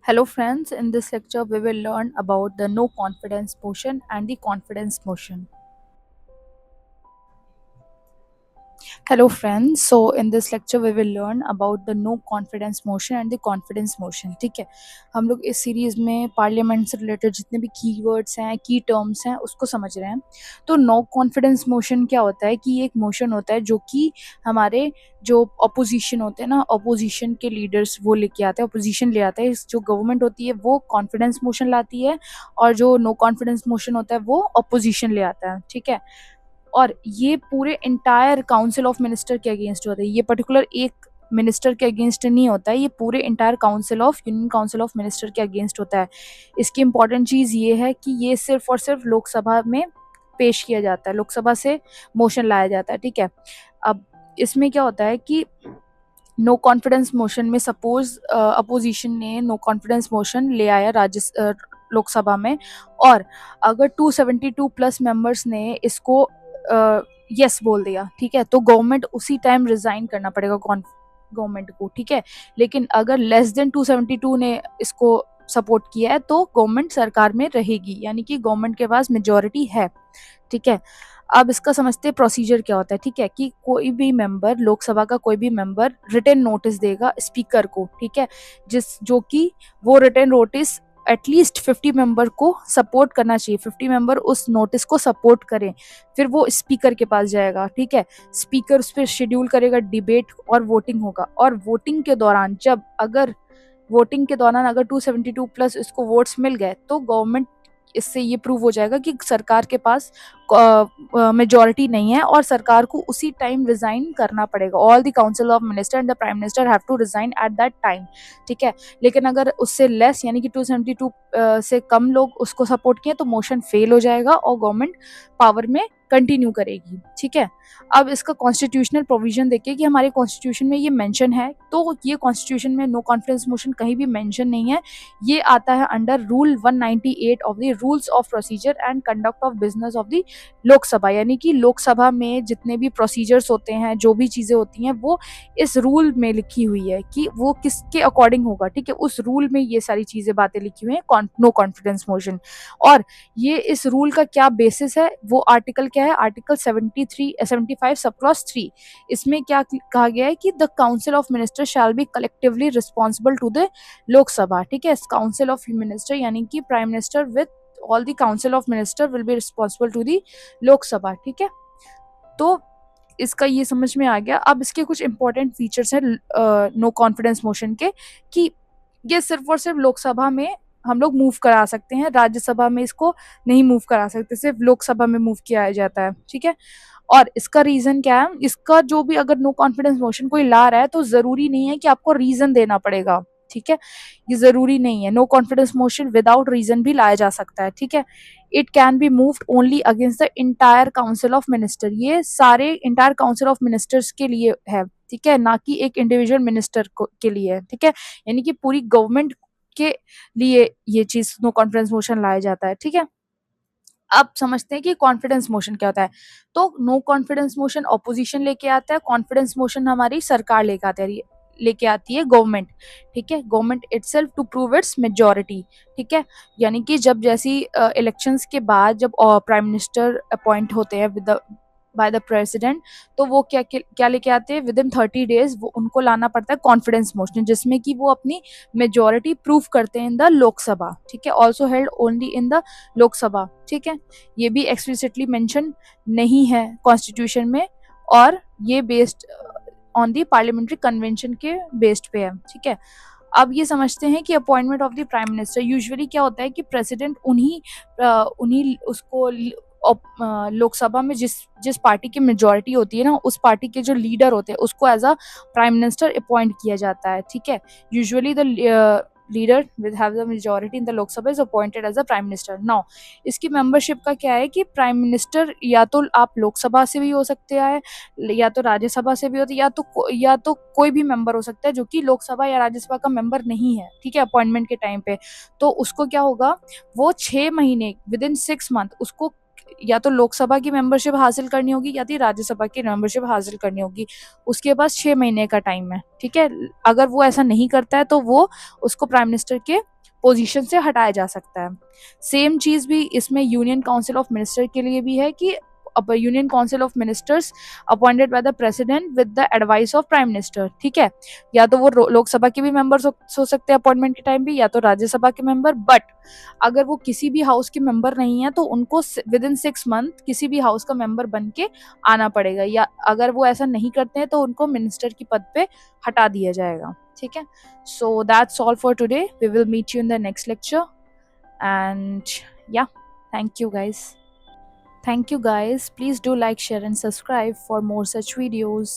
Hello friends, in this lecture we will learn about the no confidence motion and the confidence motion. Hello friends, so in this lecture we will learn about the no confidence motion and the confidence motion. ठीक है, हम लोग इस series में parliament से related जितने भी keywords हैं, की टर्म्स हैं, उसको समझ रहे हैं. तो नो कॉन्फिडेंस मोशन क्या होता है कि ये एक मोशन होता है जो कि हमारे जो अपोजिशन होते हैं ना, अपोजिशन के लीडर्स वो लेके आते हैं, अपोजिशन ले आते हैं. जो गवर्नमेंट होती है वो कॉन्फिडेंस मोशन लाती है और जो नो कॉन्फिडेंस मोशन होता है वो अपोजिशन ले आता है. ठीक है, और ये पूरे इंटायर काउंसिल ऑफ मिनिस्टर के अगेंस्ट होता है. ये पर्टिकुलर एक मिनिस्टर के अगेंस्ट नहीं होता है, ये पूरे entire council of union council of minister के अगेंस्ट होता है. इसकी इंपॉर्टेंट चीज़ ये है कि ये सिर्फ और सिर्फ लोकसभा में पेश किया जाता है, लोकसभा से मोशन लाया जाता है. ठीक है, अब इसमें क्या होता है कि नो कॉन्फिडेंस मोशन में सपोज अपोजिशन ने नो कॉन्फिडेंस मोशन ले आया लोकसभा में, और अगर 272 प्लस मेंबर्स ने इसको यस बोल दिया, ठीक है, तो गवर्नमेंट उसी टाइम रिजाइन करना पड़ेगा गवर्नमेंट को. ठीक है, लेकिन अगर लेस देन 272 ने इसको सपोर्ट किया है तो गवर्नमेंट सरकार में रहेगी, यानी कि गवर्नमेंट के पास मेजोरिटी है. ठीक है, अब इसका समझते हैं प्रोसीजर क्या होता है. ठीक है, कि कोई भी मेंबर, लोकसभा का कोई भी मेंबर रिटन नोटिस देगा स्पीकर को. ठीक है, जो कि वो रिटन नोटिस एटलीस्ट 50 मेंबर को सपोर्ट करना चाहिए, 50 मेंबर उस नोटिस को सपोर्ट करें, फिर वो स्पीकर के पास जाएगा. ठीक है, स्पीकर उस पर शेड्यूल करेगा, डिबेट और वोटिंग होगा. और वोटिंग के दौरान अगर 272 प्लस इसको वोट्स मिल गए तो गवर्नमेंट, इससे ये प्रूव हो जाएगा कि सरकार के पास मेजोरिटी नहीं है और सरकार को उसी टाइम रिजाइन करना पड़ेगा. All the council of minister and the prime minister have to resign at that time. ठीक है, लेकिन अगर उससे लेस यानी कि 272 से कम लोग उसको सपोर्ट किए तो मोशन फेल हो जाएगा और गवर्नमेंट पावर में कंटिन्यू करेगी. ठीक है, अब इसका कॉन्स्टिट्यूशनल प्रोविजन देखिए कि हमारे कॉन्स्टिट्यूशन में ये मेंशन है, तो ये कॉन्स्टिट्यूशन में नो कॉन्फिडेंस मोशन कहीं भी मेंशन नहीं है. ये आता है under rule 198 of the rules of procedure and conduct of business of the Lok Sabha. यानी कि लोकसभा में जितने भी प्रोसीजर्स होते हैं, जो भी चीज़ें होती हैं, वो इस रूल में लिखी हुई है कि वो किसके अकॉर्डिंग होगा. ठीक है, उस रूल में ये सारी चीज़ें बातें लिखी हुई हैं नो कॉन्फिडेंस मोशन. और ये इस रूल का क्या बेसिस है, वो आर्टिकल क्या है, आर्टिकल 75 सब क्लॉज 3. इसमें क्या कहा गया है कि the council of minister shall be collectively responsible to the Lok Sabha. ठीक है, काउंसिल ऑफ मिनिस्टर यानी कि prime minister with all the council of minister will be responsible to the Lok Sabha. ठीक है, तो इसका ये समझ में आ गया. अब इसके कुछ इंपॉर्टेंट फीचर्स हैं नो कॉन्फिडेंस मोशन के, कि ये सिर्फ और सिर्फ लोकसभा में हम लोग मूव करा सकते हैं, राज्यसभा में इसको नहीं मूव करा सकते, सिर्फ लोकसभा में मूव किया जाता है. ठीक है, और इसका रीजन क्या है, इसका जो भी अगर नो कॉन्फिडेंस मोशन कोई ला रहा है तो जरूरी नहीं है कि आपको रीजन देना पड़ेगा. ठीक है, ये जरूरी नहीं है. No confidence motion without reason भी लाया जा सकता है. ठीक है, it can be moved only against the entire council of minister. ये सारे इंटायर काउंसिल ऑफ मिनिस्टर्स के लिए है. ठीक है, ना कि एक इंडिविजुअल मिनिस्टर के लिए है. ठीक है, यानी कि पूरी गवर्नमेंट के लिए ये चीज नो कॉन्फिडेंस मोशन लाया जाता है. ठीक है, अब समझते हैं कि कॉन्फिडेंस मोशन क्या होता है. तो नो कॉन्फिडेंस मोशन ऑपोजिशन लेके आता है, कॉन्फिडेंस मोशन हमारी सरकार लेके आती है गवर्नमेंट. ठीक है, government itself to prove its majority. ठीक है, यानी कि जब जैसी इलेक्शंस के बाद जब प्राइम मिनिस्टर अपॉइंट होते हैं विद बाय द प्रेसिडेंट, तो वो क्या क्या लेके आते हैं, विद इन 30 डेज वो उनको लाना पड़ता है कॉन्फिडेंस मोशन, जिसमें कि वो अपनी मेजोरिटी प्रूव करते हैं इन द लोकसभा. ठीक है, also held only in the Lok Sabha. ठीक है, ये भी एक्सप्लिसिटली मेंशन नहीं है कॉन्स्टिट्यूशन में, और ये based on the parliamentary convention के बेस्ड पे है. ठीक है, अब ये समझते हैं कि appointment of the prime minister usually क्या होता है कि प्रेसिडेंट उन्हीं उसको लोकसभा में जिस जिस पार्टी की मेजोरिटी होती है ना, उस पार्टी के जो लीडर होते हैं उसको as a prime minister appoint किया जाता है. ठीक है, usually the leader with have the majority in the Lok Sabha is appointed as a prime minister. Now इसकी मेंबरशिप का क्या है कि प्राइम मिनिस्टर या तो आप लोकसभा से भी हो सकते हैं, या तो राज्यसभा से भी होते, या तो कोई भी मेंबर हो सकता है जो कि लोकसभा या राज्यसभा का मेंबर नहीं है. ठीक है, अपॉइंटमेंट के टाइम पे तो उसको क्या होगा, वो 6 महीने विद इन 6 मंथ उसको या तो लोकसभा की मेंबरशिप हासिल करनी होगी या तो राज्यसभा की मेंबरशिप हासिल करनी होगी. उसके पास 6 महीने का टाइम है. ठीक है, अगर वो ऐसा नहीं करता है तो वो उसको प्राइम मिनिस्टर के पोजीशन से हटाया जा सकता है। सेम चीज़ भी इसमें यूनियन काउंसिल ऑफ मिनिस्टर के लिए भी है कि union council of ministers appointed by the president with the advice of prime minister, ठीक है। या तो वो लोकसभा के भी मेंबर्स हो सकते हैं अपॉइंटमेंट के टाइम भी, या तो राज्यसभा के मेंबर। बट अगर वो किसी भी हाउस के मेंबर नहीं है तो उनको विद इन 6 मंथ किसी भी हाउस का मेंबर बन के आना पड़ेगा, या अगर वो ऐसा नहीं करते हैं तो उनको मिनिस्टर की पद पे हटा दिया जाएगा, ठीक है। So that's all for today, we will meet you in the next lecture and yeah, thank you guys. Thank you guys. Please do like, share and subscribe for more such videos.